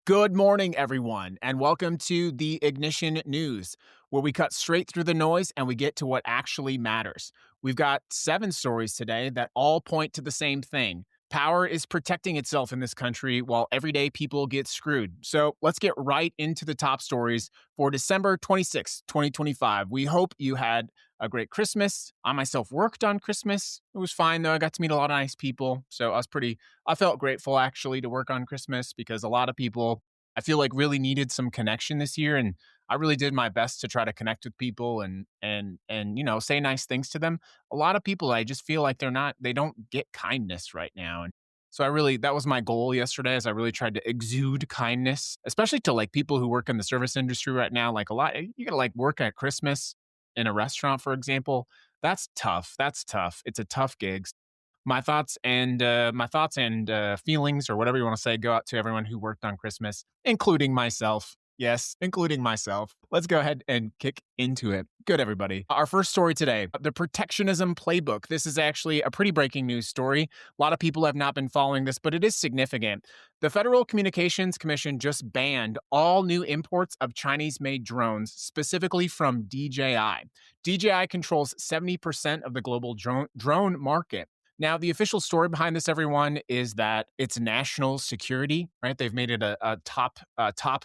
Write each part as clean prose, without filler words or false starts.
Good morning, everyone, and welcome to the Ignition News, where we cut straight through the noise and we get to what actually matters. We've got 7 stories today that all point to the same thing. Power is protecting itself in this country while everyday people get screwed. So let's get right into the top stories for December 26th, 2025. We hope you had a great Christmas. I myself worked on Christmas. It was fine, though. I got to meet a lot of nice people. So I felt grateful actually to work on Christmas because a lot of people I feel like really needed some connection this year, and I really did my best to try to connect with people and say nice things to them. A lot of people I just feel like they don't get kindness right now, and so that was my goal yesterday. Is I really tried to exude kindness, especially to like people who work in the service industry right now. Like a lot, you got to like work at Christmas in a restaurant, for example. That's tough. That's tough. It's a tough gig. My thoughts and feelings, or whatever you want to say, go out to everyone who worked on Christmas, including myself. Yes, including myself. Let's go ahead and kick into it. Good, everybody. Our first story today, the protectionism playbook. This is actually a pretty breaking news story. A lot of people have not been following this, but it is significant. The Federal Communications Commission just banned all new imports of Chinese-made drones, specifically from DJI. DJI controls 70% of the global drone market. Now, the official story behind this, everyone, is that it's national security, right? They've made it a top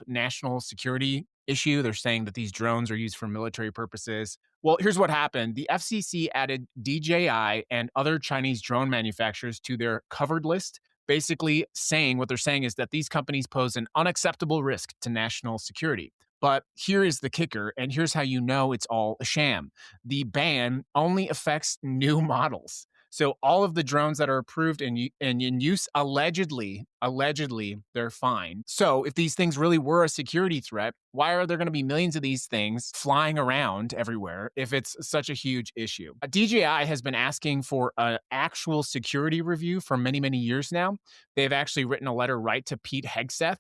national security issue. They're saying that these drones are used for military purposes. Well, here's what happened. The FCC added DJI and other Chinese drone manufacturers to their covered list, basically saying what they're saying is that these companies pose an unacceptable risk to national security. But here is the kicker, and here's how you know it's all a sham. The ban only affects new models. So all of the drones that are approved and in use allegedly, they're fine. So if these things really were a security threat, why are there going to be millions of these things flying around everywhere if it's such a huge issue? DJI has been asking for an actual security review for many, many years now. They've actually written a letter right to Pete Hegseth,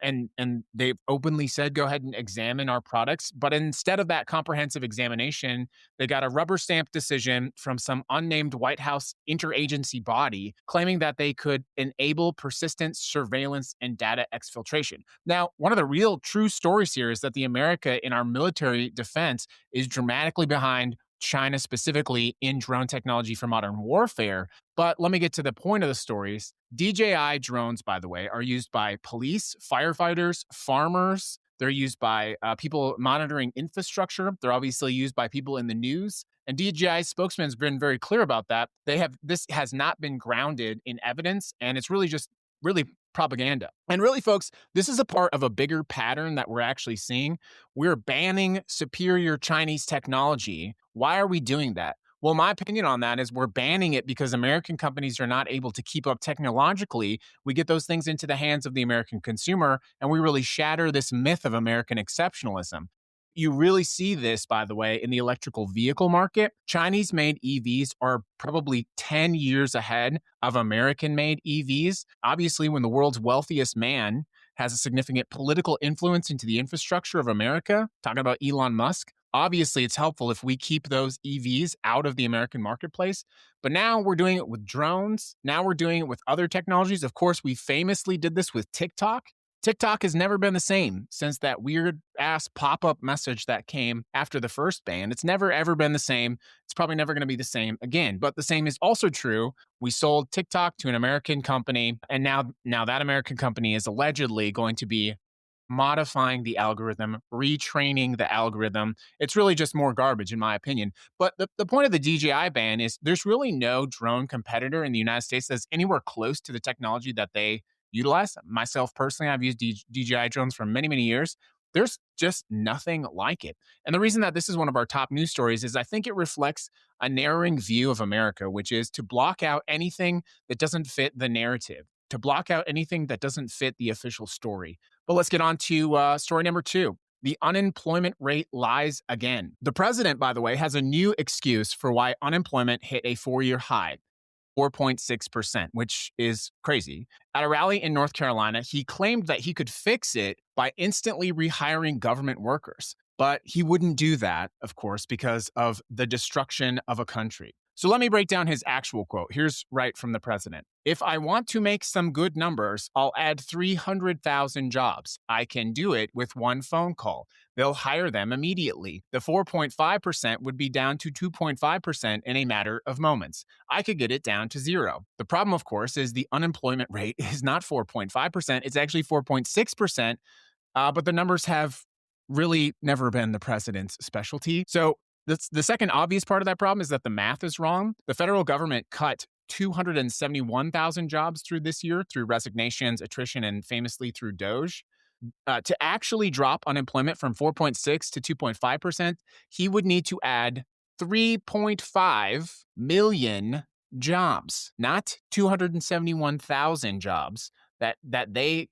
and they've openly said, go ahead and examine our products. But instead of that comprehensive examination, they got a rubber stamp decision from some unnamed White House interagency body claiming that they could enable persistent surveillance and data exfiltration. Now, one of the real true stories here is that the America in our military defense is dramatically behind China specifically in drone technology for modern warfare. But let me get to the point of the stories. DJI drones, by the way, are used by police, firefighters, farmers. They're used by people monitoring infrastructure. They're obviously used by people in the news. And DJI spokesman's been very clear about that. This has not been grounded in evidence, and it's really just really propaganda. And really, folks, this is a part of a bigger pattern that we're actually seeing. We're banning superior Chinese technology. Why are we doing that? Well, my opinion on that is we're banning it because American companies are not able to keep up technologically. We get those things into the hands of the American consumer, and we really shatter this myth of American exceptionalism. You really see this, by the way, in the electrical vehicle market. Chinese made EVs are probably 10 years ahead of American made EVs. Obviously, when the world's wealthiest man has a significant political influence into the infrastructure of America, talking about Elon Musk, obviously it's helpful if we keep those EVs out of the American marketplace. But now we're doing it with drones. Now we're doing it with other technologies. Of course, we famously did this with TikTok. TikTok has never been the same since that weird ass pop up message that came after the first ban. It's never ever been the same. It's probably never going to be the same again. But the same is also true. We sold TikTok to an American company, and now that American company is allegedly going to be modifying the algorithm, retraining the algorithm. It's really just more garbage, in my opinion. But the point of the DJI ban is there's really no drone competitor in the United States that's anywhere close to the technology that they utilize. Myself personally, I've used DJI drones for many, many years. There's just nothing like it. And the reason that this is one of our top news stories is I think it reflects a narrowing view of America, which is to block out anything that doesn't fit the narrative, to block out anything that doesn't fit the official story. But let's get on to story number 2. The unemployment rate lies again. The president, by the way, has a new excuse for why unemployment hit a 4-year high. 4.6%, which is crazy. At a rally in North Carolina, he claimed that he could fix it by instantly rehiring government workers. But he wouldn't do that, of course, because of the destruction of a country. So let me break down his actual quote. Here's right from the president. If I want to make some good numbers, I'll add 300,000 jobs. I can do it with one phone call. They'll hire them immediately. The 4.5% would be down to 2.5% in a matter of moments. I could get it down to zero. The problem, of course, is the unemployment rate is not 4.5%. It's actually 4.6%. But the numbers have really never been the president's specialty. So the second obvious part of that problem is that the math is wrong. The federal government cut 271,000 jobs through this year through resignations, attrition, and famously through Doge. To actually drop unemployment from 4.6 to 2.5%, he would need to add 3.5 million jobs, not 271,000 jobs that they,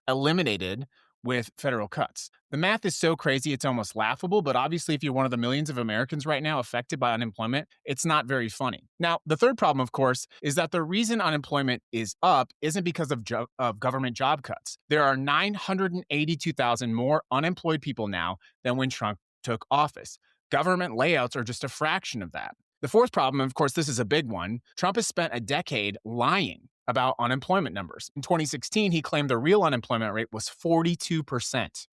eliminated with federal cuts. The math is so crazy, it's almost laughable, but obviously if you're one of the millions of Americans right now affected by unemployment, it's not very funny. Now, the third problem, of course, is that the reason unemployment is up isn't because of government job cuts. There are 982,000 more unemployed people now than when Trump took office. Government layouts are just a fraction of that. The fourth problem, of course, this is a big one. Trump has spent a decade lying about unemployment numbers. In 2016, he claimed the real unemployment rate was 42%.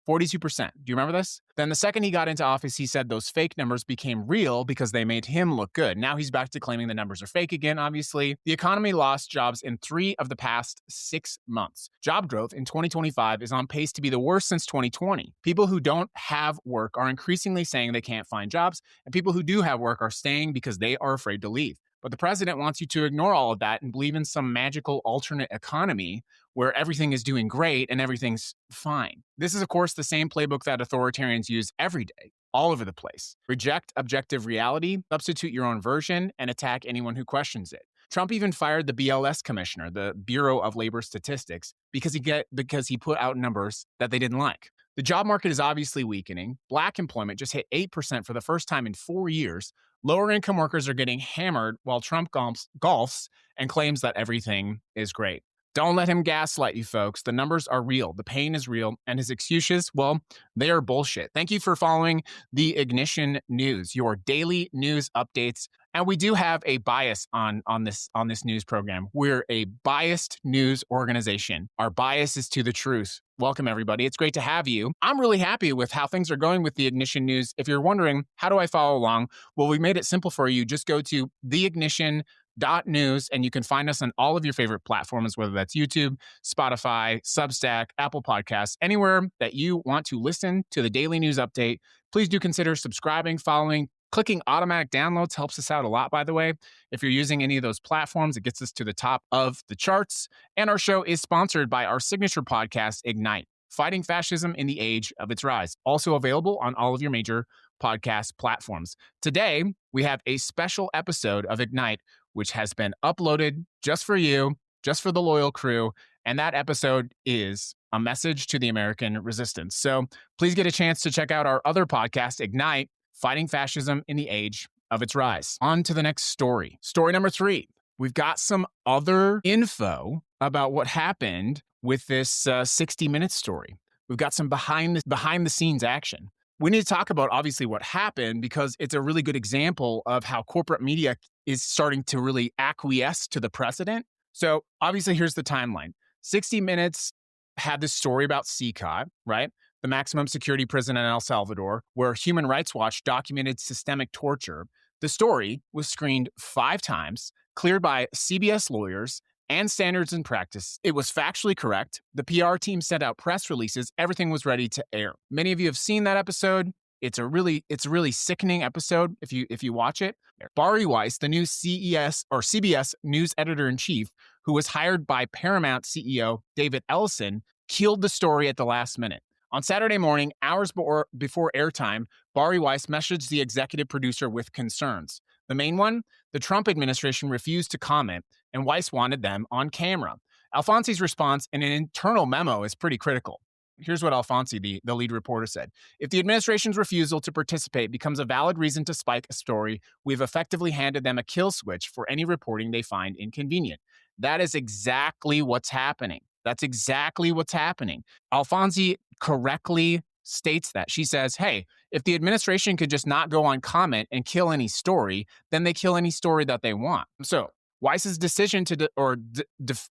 42%. Do you remember this? Then the second he got into office, he said those fake numbers became real because they made him look good. Now he's back to claiming the numbers are fake again, obviously. The economy lost jobs in 3 of the past 6 months. Job growth in 2025 is on pace to be the worst since 2020. People who don't have work are increasingly saying they can't find jobs, and people who do have work are staying because they are afraid to leave. But the president wants you to ignore all of that and believe in some magical alternate economy where everything is doing great and everything's fine. This is, of course, the same playbook that authoritarians use every day, all over the place. Reject objective reality, substitute your own version, and attack anyone who questions it. Trump even fired the BLS commissioner, the Bureau of Labor Statistics, because he put out numbers that they didn't like. The job market is obviously weakening. Black employment just hit 8% for the first time in 4 years. Lower income workers are getting hammered while Trump golfs and claims that everything is great. Don't let him gaslight you, folks. The numbers are real. The pain is real. And his excuses, well, they are bullshit. Thank you for following the Ignition News, your daily news updates. And we do have a bias on this news program. We're a biased news organization. Our bias is to the truth. Welcome, everybody. It's great to have you. I'm really happy with how things are going with the Ignition News. If you're wondering, how do I follow along? Well, we made it simple for you. Just go to theignition.news and you can find us on all of your favorite platforms, whether that's YouTube, Spotify, Substack, Apple Podcasts, anywhere that you want to listen to the daily news update. Please do consider subscribing, following. Clicking automatic downloads helps us out a lot, by the way. If you're using any of those platforms, it gets us to the top of the charts. And our show is sponsored by our signature podcast, Ignite, Fighting Fascism in the Age of Its Rise, also available on all of your major podcast platforms. Today, we have a special episode of Ignite, which has been uploaded just for you, just for the loyal crew. And that episode is a message to the American resistance. So please get a chance to check out our other podcast, Ignite, Fighting Fascism in the Age of Its Rise. On to the next story. Story number 3. We've got some other info about what happened with this 60 Minutes story. We've got some behind the scenes action. We need to talk about, obviously, what happened because it's a really good example of how corporate media is starting to really acquiesce to the precedent. So obviously, here's the timeline. 60 Minutes had this story about CCOT, right? The maximum security prison in El Salvador, where Human Rights Watch documented systemic torture. The story was screened 5 times, cleared by CBS lawyers and Standards and Practice. It was factually correct. The PR team sent out press releases. Everything was ready to air. Many of you have seen that episode. It's a really sickening episode if you watch it. Bari Weiss, the new CBS news editor-in-chief, who was hired by Paramount CEO David Ellison, killed the story at the last minute. On Saturday morning, hours before airtime, Bari Weiss messaged the executive producer with concerns. The main one, the Trump administration refused to comment, and Weiss wanted them on camera. Alfonsi's response in an internal memo is pretty critical. Here's what Alfonsi, the lead reporter, said. If the administration's refusal to participate becomes a valid reason to spike a story, we've effectively handed them a kill switch for any reporting they find inconvenient. That is exactly what's happening. That's exactly what's happening. Alfonsi correctly states that. She says, hey, if the administration could just not go on comment and kill any story, then they kill any story that they want. So Weiss's decision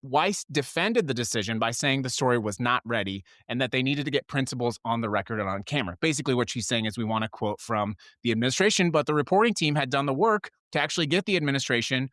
Weiss defended the decision by saying the story was not ready and that they needed to get principals on the record and on camera. Basically, what she's saying is we want a quote from the administration, but the reporting team had done the work to actually get the administration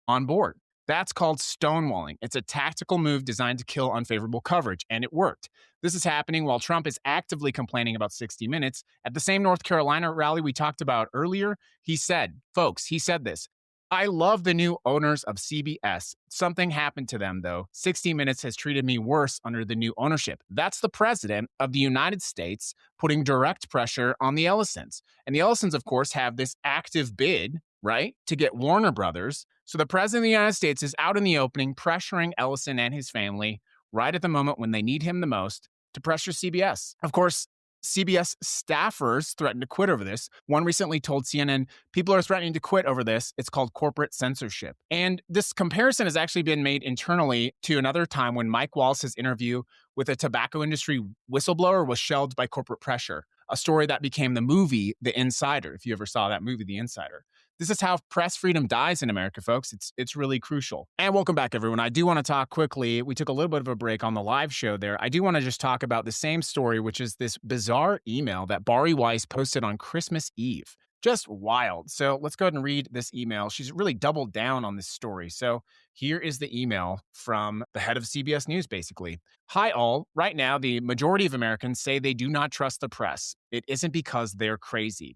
on board. That's called stonewalling. It's a tactical move designed to kill unfavorable coverage, and it worked. This is happening while Trump is actively complaining about 60 Minutes. At the same North Carolina rally we talked about earlier, he said this, I love the new owners of CBS. Something happened to them, though. 60 Minutes has treated me worse under the new ownership. That's the president of the United States putting direct pressure on the Ellisons. And the Ellisons, of course, have this active bid, right, to get Warner Brothers. So the president of the United States is out in the opening pressuring Ellison and his family right at the moment when they need him the most to pressure CBS. Of course, CBS staffers threatened to quit over this. One recently told CNN, people are threatening to quit over this. It's called corporate censorship. And this comparison has actually been made internally to another time when Mike Wallace's interview with a tobacco industry whistleblower was shelved by corporate pressure, a story that became the movie The Insider, if you ever saw that movie, The Insider. This is how press freedom dies in America, folks. It's really crucial. And welcome back, everyone. I do want to talk quickly. We took a little bit of a break on the live show there. I do want to just talk about the same story, which is this bizarre email that Bari Weiss posted on Christmas Eve. Just wild. So let's go ahead and read this email. She's really doubled down on this story. So here is the email from the head of CBS News, basically. Hi, all. Right now, the majority of Americans say they do not trust the press. It isn't because they're crazy.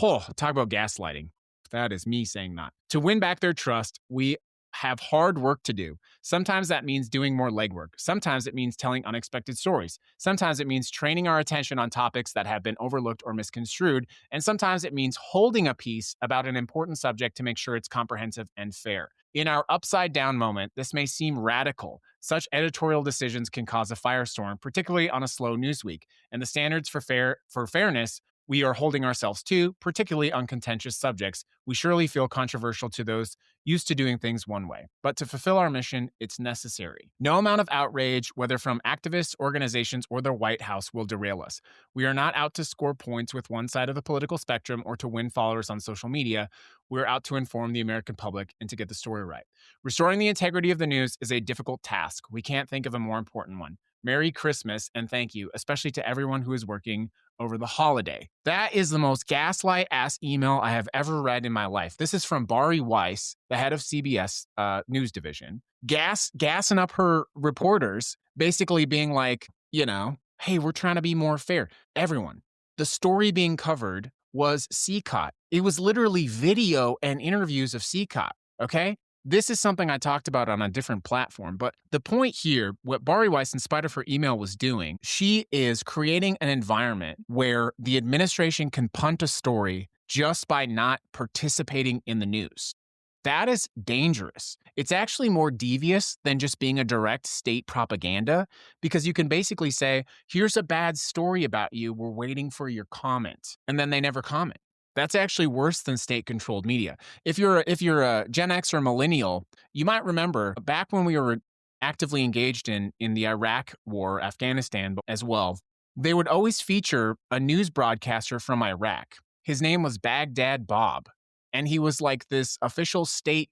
Oh, talk about gaslighting. That is me saying that. To win back their trust, we have hard work to do. Sometimes that means doing more legwork. Sometimes it means telling unexpected stories. Sometimes it means training our attention on topics that have been overlooked or misconstrued. And sometimes it means holding a piece about an important subject to make sure it's comprehensive and fair. In our upside down moment, this may seem radical. Such editorial decisions can cause a firestorm, particularly on a slow news week. And the standards for fairness we are holding ourselves to, particularly on contentious subjects, we surely feel controversial to those used to doing things one way. But to fulfill our mission, it's necessary. No amount of outrage, whether from activists, organizations, or the White House, will derail us. We are not out to score points with one side of the political spectrum or to win followers on social media. We're out to inform the American public and to get the story right. Restoring the integrity of the news is a difficult task. We can't think of a more important one. Merry Christmas and thank you, especially to everyone who is working over the holiday. That is the most gaslight-ass email I have ever read in my life. This is from Bari Weiss, the head of CBS News Division, gassing up her reporters, basically being like, hey, we're trying to be more fair. Everyone, the story being covered was CCOT. It was literally video and interviews of CCOT, okay? This is something I talked about on a different platform, but the point here, what Bari Weiss, in spite of her email, was doing, she is creating an environment where the administration can punt a story just by not participating in the news. That is dangerous. It's actually more devious than just being a direct state propaganda, because you can basically say, here's a bad story about you, we're waiting for your comment, and then they never comment. That's actually worse than state-controlled media. If you're a Gen X or millennial, you might remember back when we were actively engaged in the Iraq war, Afghanistan as well, they would always feature a news broadcaster from Iraq. His name was Baghdad Bob, and he was like this official state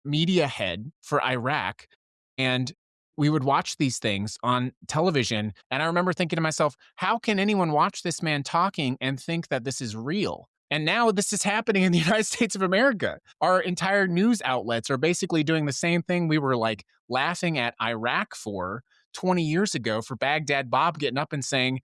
media head for Iraq, and we would watch these things on television, and I remember thinking to myself, how can anyone watch this man talking and think that this is real? And now this is happening in the United States of America. Our entire news outlets are basically doing the same thing we were like laughing at Iraq for 20 years ago, for Baghdad Bob getting up and saying,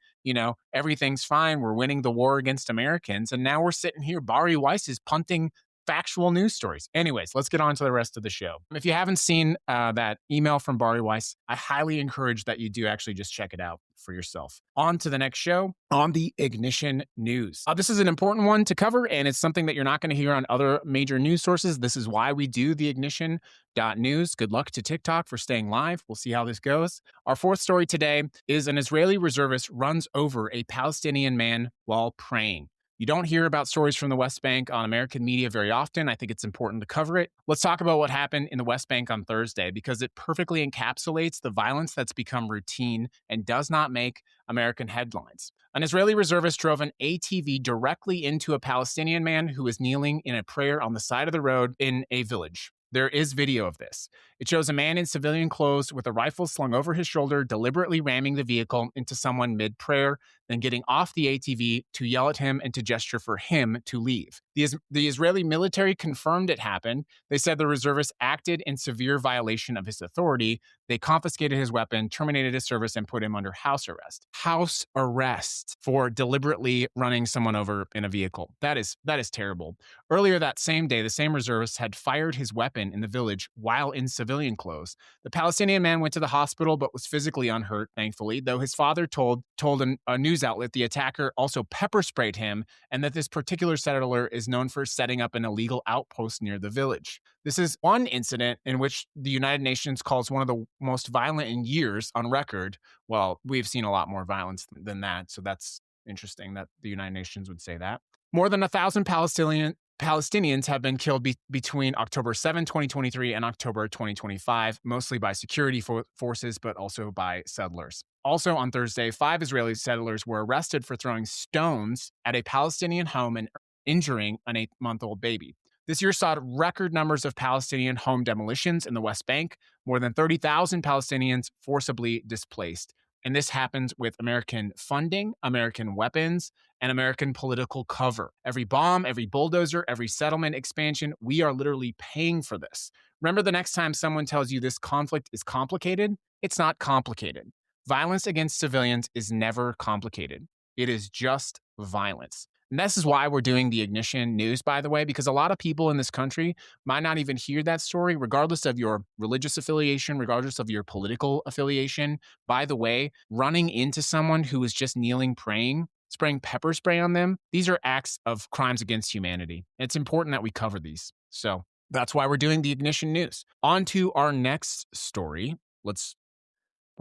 everything's fine, we're winning the war against Americans. And now we're sitting here, Bari Weiss is punting factual news stories. Anyways, let's get on to the rest of the show. If you haven't seen that email from Bari Weiss, I highly encourage that you do actually just check it out for yourself. On to the next show on the Ignition News. This is an important one to cover, and it's something that you're not going to hear on other major news sources. This is why we do the Ignition.news. Good luck to TikTok for staying live. We'll see how this goes. Our fourth story today is an Israeli reservist runs over a Palestinian man while praying. You don't hear about stories from the West Bank on American media very often. I think it's important to cover it. Let's talk about what happened in the West Bank on Thursday because it perfectly encapsulates the violence that's become routine and does not make American headlines. An Israeli reservist drove an ATV directly into a Palestinian man who was kneeling in a prayer on the side of the road in a village. There is video of this. It shows a man in civilian clothes with a rifle slung over his shoulder, deliberately ramming the vehicle into someone mid-prayer, then getting off the ATV to yell at him and to gesture for him to leave. The Israeli military confirmed it happened. They said the reservist acted in severe violation of his authority. They confiscated his weapon, terminated his service, and put him under house arrest. House arrest for deliberately running someone over in a vehicle. That is terrible. Earlier that same day, the same reservist had fired his weapon in the village while in civilian clothes. The Palestinian man went to the hospital but was physically unhurt, thankfully, though his father told a news outlet the attacker also pepper sprayed him and that this particular settler is known for setting up an illegal outpost near the village. This is one incident in which the United Nations calls one of the most violent in years on record. Well, we've seen a lot more violence than that, so that's interesting that the United Nations would say that. More than 1,000 Palestinians have been killed between October 7, 2023 and October 2025, mostly by security forces, but also by settlers. Also on Thursday, 5 Israeli settlers were arrested for throwing stones at a Palestinian home and injuring an 8-month-old baby. This year saw record numbers of Palestinian home demolitions in the West Bank, more than 30,000 Palestinians forcibly displaced. And this happens with American funding, American weapons, and American political cover. Every bomb, every bulldozer, every settlement expansion, we are literally paying for this. Remember, the next time someone tells you this conflict is complicated, it's not complicated. Violence against civilians is never complicated. It is just violence. And this is why we're doing the Ignition news, by the way, because a lot of people in this country might not even hear that story, regardless of your religious affiliation, regardless of your political affiliation. By the way, running into someone who is just kneeling, praying, spraying pepper spray on them, these are acts of crimes against humanity. It's important that we cover these. So that's why we're doing the Ignition news. On to our next story. We're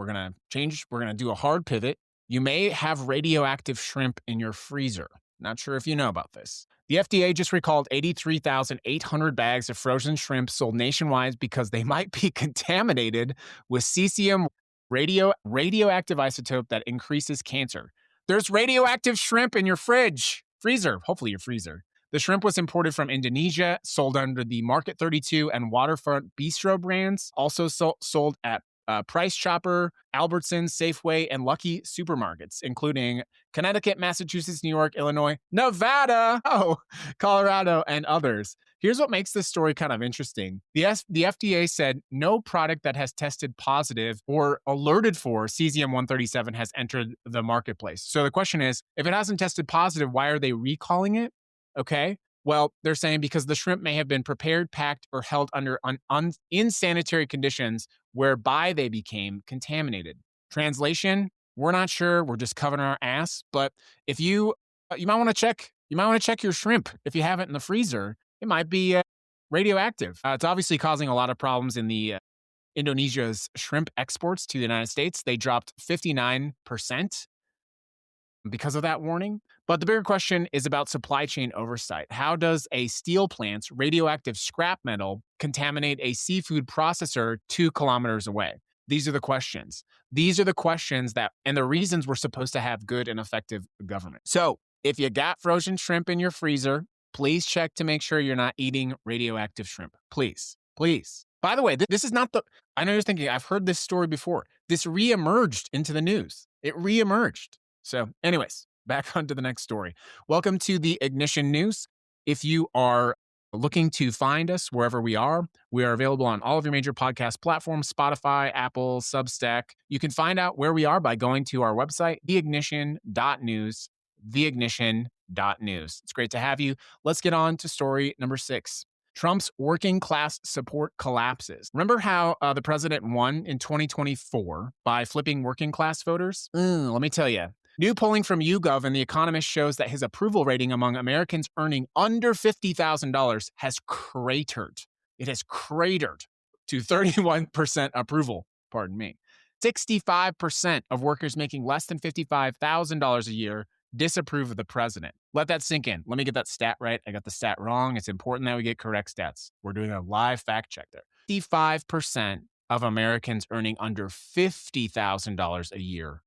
going to do a hard pivot. You may have radioactive shrimp in your freezer. Not sure if you know about this. The FDA just recalled 83,800 bags of frozen shrimp sold nationwide because they might be contaminated with cesium radioactive isotope that increases cancer. There's radioactive shrimp in your freezer, hopefully your freezer. The shrimp was imported from Indonesia, sold under the Market 32 and Waterfront Bistro brands, also sold at Price Chopper, Albertsons, Safeway, and Lucky supermarkets, including Connecticut, Massachusetts, New York, Illinois, Nevada, Colorado, and others. Here's what makes this story kind of interesting. The FDA said no product that has tested positive or alerted for cesium-137 has entered the marketplace. So the question is, if it hasn't tested positive, why are they recalling it? Okay. Well, they're saying because the shrimp may have been prepared, packed, or held under insanitary conditions whereby they became contaminated. Translation, we're not sure. We're just covering our ass. But if you might want to check your shrimp if you have it in the freezer. It might be radioactive. It's obviously causing a lot of problems in the Indonesia's shrimp exports to the United States. They dropped 59% because of that warning. But the bigger question is about supply chain oversight. How does a steel plant's radioactive scrap metal contaminate a seafood processor 2 kilometers away? These are the questions. These are the questions and the reasons we're supposed to have good and effective government. So if you got frozen shrimp in your freezer, please check to make sure you're not eating radioactive shrimp. Please. By the way, this is not I know you're thinking, I've heard this story before. This reemerged into the news. It reemerged. So anyways, back on to the next story. Welcome to the Ignition News. If you are looking to find us wherever we are available on all of your major podcast platforms, Spotify, Apple, Substack. You can find out where we are by going to our website, theignition.news, theignition.news. It's great to have you. Let's get on to story number 6. Trump's working class support collapses. Remember how the president won in 2024 by flipping working class voters? Let me tell you. New polling from YouGov and The Economist shows that his approval rating among Americans earning under $50,000 has cratered. It has cratered to 31% approval, 65% of workers making less than $55,000 a year disapprove of the president. Let that sink in. Let me get that stat right. I got the stat wrong. It's important that we get correct stats. We're doing a live fact check there. 55% of Americans earning under $50,000 a year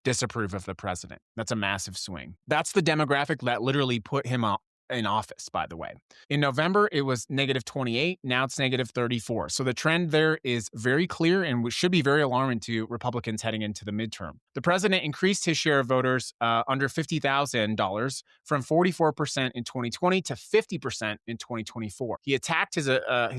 disapprove of the president. That's a massive swing. That's the demographic that literally put him in office, by the way. In November, it was negative 28. Now it's negative 34. So the trend there is very clear and should be very alarming to Republicans heading into the midterm. The president increased his share of voters under $50,000 from 44% in 2020 to 50% in 2024. He attacked his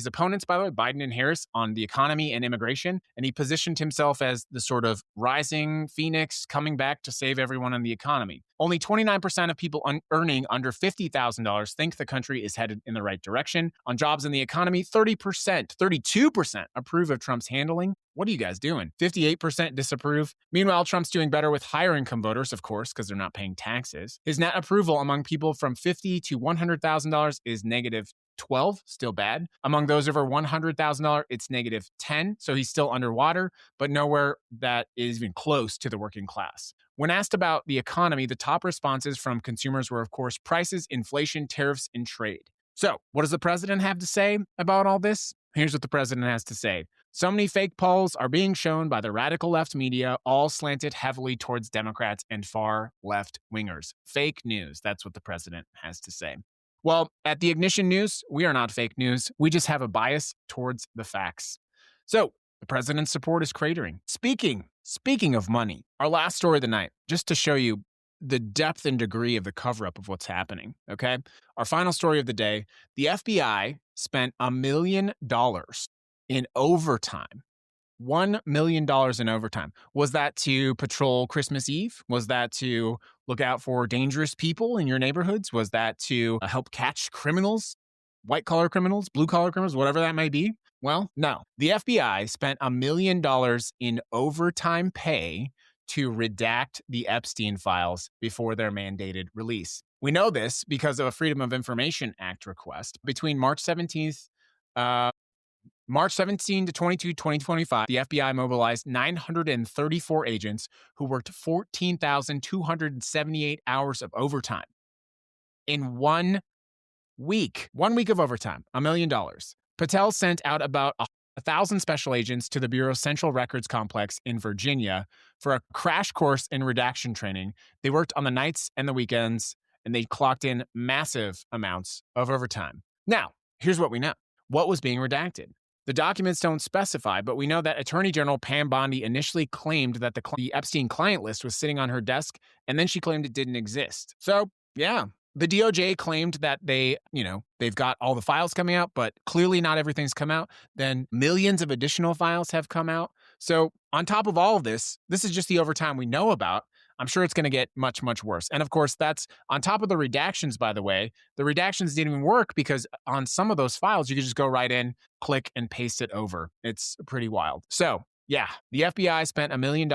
opponents, by the way, Biden and Harris, on the economy and immigration, and he positioned himself as the sort of rising phoenix coming back to save everyone in the economy. Only 29% of people earning under $50,000 think the country is headed in the right direction. On jobs in the economy, 32% approve of Trump's handling. What are you guys doing? 58% disapprove. Meanwhile, Trump's doing better with higher income voters, of course, because they're not paying taxes. His net approval among people from $50,000 to $100,000 is negative 12, still bad. Among those over $100,000, it's negative 10. So he's still underwater, but nowhere that is even close to the working class. When asked about the economy, the top responses from consumers were, of course, prices, inflation, tariffs, and trade. So what does the president have to say about all this? Here's what the president has to say. So many fake polls are being shown by the radical left media, all slanted heavily towards Democrats and far left wingers. Fake news. That's what the president has to say. Well, at the Ignition News, we are not fake news. We just have a bias towards the facts. So the president's support is cratering. Speaking of money, our last story of the night, just to show you the depth and degree of the cover-up of what's happening, okay? Our final story of the day, the FBI spent $1 million in overtime. $1 million in overtime. Was that to patrol Christmas Eve? Was that to look out for dangerous people in your neighborhoods? Was that to help catch criminals, white-collar criminals, blue-collar criminals, whatever that may be? Well, no. The FBI spent $1 million in overtime pay to redact the Epstein files before their mandated release. We know this because of a Freedom of Information Act request. Between March 17 to 22, 2025, the FBI mobilized 934 agents who worked 14,278 hours of overtime in 1 week. 1 week of overtime, $1 million. Patel sent out about 1,000 special agents to the Bureau's Central Records Complex in Virginia for a crash course in redaction training. They worked on the nights and the weekends, and they clocked in massive amounts of overtime. Now, here's what we know. What was being redacted? The documents don't specify, but we know that Attorney General Pam Bondi initially claimed that the Epstein client list was sitting on her desk, and then she claimed it didn't exist. So, yeah. The DOJ claimed that they've got all the files coming out, but clearly not everything's come out. Then millions of additional files have come out. So on top of all of this, this is just the overtime we know about. I'm sure it's going to get much, much worse. And of course, that's on top of the redactions, by the way. The redactions didn't even work because on some of those files, you could just go right in, click, and paste it over. It's pretty wild. So yeah, the FBI spent $1 million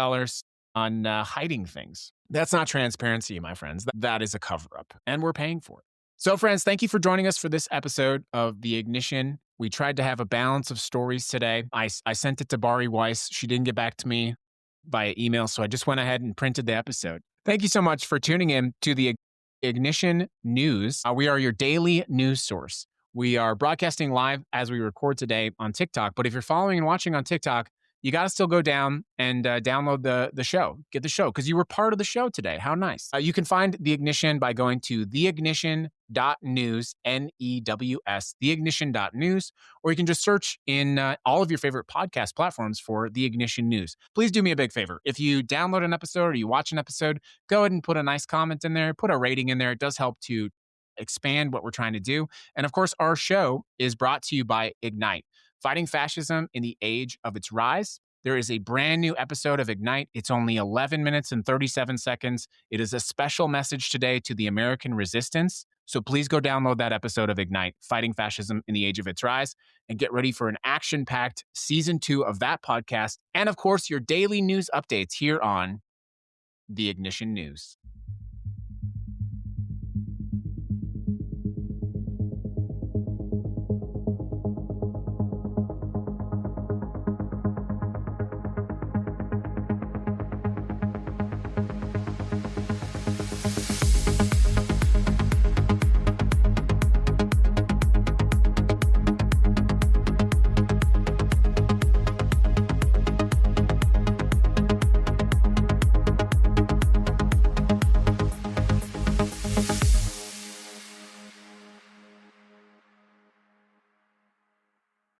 on hiding things. That's not transparency, my friends. That is a cover-up, and we're paying for it. So, friends, thank you for joining us for this episode of The Ignition. We tried to have a balance of stories today. I sent it to Bari Weiss. She didn't get back to me via email, so I just went ahead and printed the episode. Thank you so much for tuning in to The Ignition News. We are your daily news source. We are broadcasting live as we record today on TikTok, but if you're following and watching on TikTok, you got to still go down and download the show. Get the show because you were part of the show today. How nice. You can find The Ignition by going to theignition.news, N-E-W-S, theignition.news, or you can just search in all of your favorite podcast platforms for The Ignition News. Please do me a big favor. If you download an episode or you watch an episode, go ahead and put a nice comment in there, put a rating in there. It does help to expand what we're trying to do. And of course, our show is brought to you by Ignite. Fighting fascism in the age of its rise. There is a brand new episode of Ignite. It's only 11 minutes and 37 seconds. It is a special message today to the American resistance. So please go download that episode of Ignite, Fighting Fascism in the Age of Its Rise, and get ready for an action-packed season 2 of that podcast. And of course, your daily news updates here on The Ignition News.